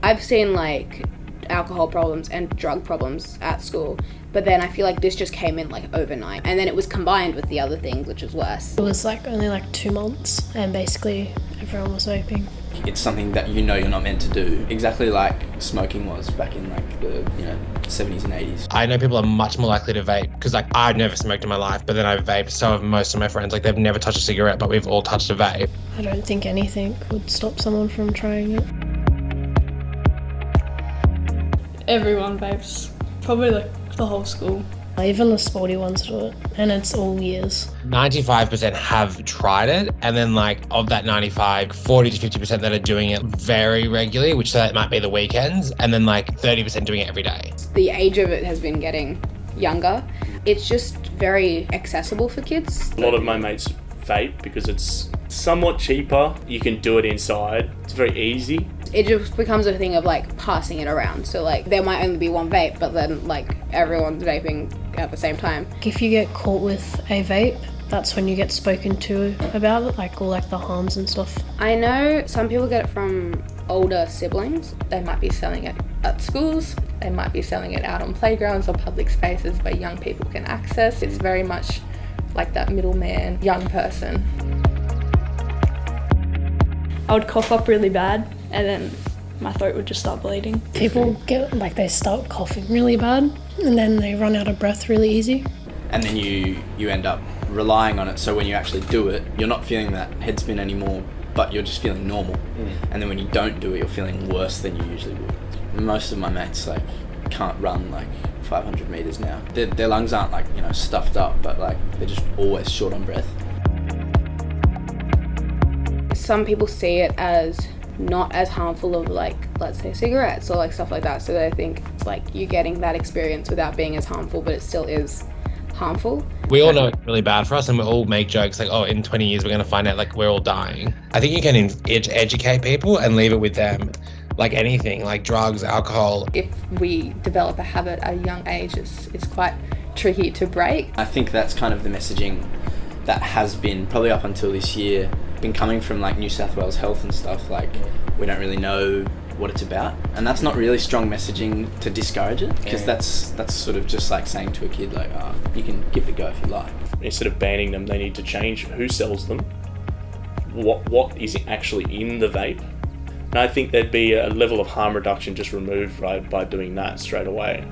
I've seen like alcohol problems and drug problems at school, but then I feel like this just came in like overnight, and then it was combined with the other things, which was worse. It was like only like 2 months, and basically everyone was vaping. It's something that you know you're not meant to do, exactly like smoking was back in like the 70s and 80s. I know people are much more likely to vape because like I've never smoked in my life, but then I've vaped. So have most of my friends. Like they've never touched a cigarette, but we've all touched a vape. I don't think anything would stop someone from trying it. Everyone vapes, probably like the whole school. Even the sporty ones do it, and it's all years. 95% have tried it, and then like of that 95, 40 to 50% that are doing it very regularly, which that might be the weekends, and then like 30% doing it every day. The age of it has been getting younger. It's just very accessible for kids. A lot of my mates vape because it's somewhat cheaper. You can do it inside. It's very easy. It just becomes a thing of like passing it around. So like there might only be one vape, but then like everyone's vaping at the same time. If you get caught with a vape, that's when you get spoken to about it, like all like the harms and stuff. I know some people get it from older siblings. They might be selling it at schools. They might be selling it out on playgrounds or public spaces where young people can access. It's very much like that middleman young person. I would cough up really bad and then my throat would just start bleeding. People get like they start coughing really bad, and then they run out of breath really easy. And then you end up relying on it, so when you actually do it, you're not feeling that head spin anymore, but you're just feeling normal. And then when you don't do it, you're feeling worse than you usually would. Most of my mates like can't run like 500 meters now. Their lungs aren't like stuffed up, but like they're just always short on breath. Some people see it as not as harmful of like, let's say cigarettes or like stuff like that, so they think it's like you're getting that experience without being as harmful, but it still is harmful. We all know it's really bad for us, and we all make jokes like, oh, in 20 years we're going to find out like we're all dying. I think you can educate people and leave it with them, like anything, like drugs, alcohol. If we develop a habit at a young age, it's quite tricky to break. I think that's kind of the messaging that has been, probably up until this year, been coming from like New South Wales Health and stuff. Like we don't really know what it's about, and that's not really strong messaging to discourage it, because that's sort of just like saying to a kid like, oh, you can give it a go if you like. Instead of banning them, they need to change who sells them, what is actually in the vape. And I think there'd be a level of harm reduction just removed by doing that straight away.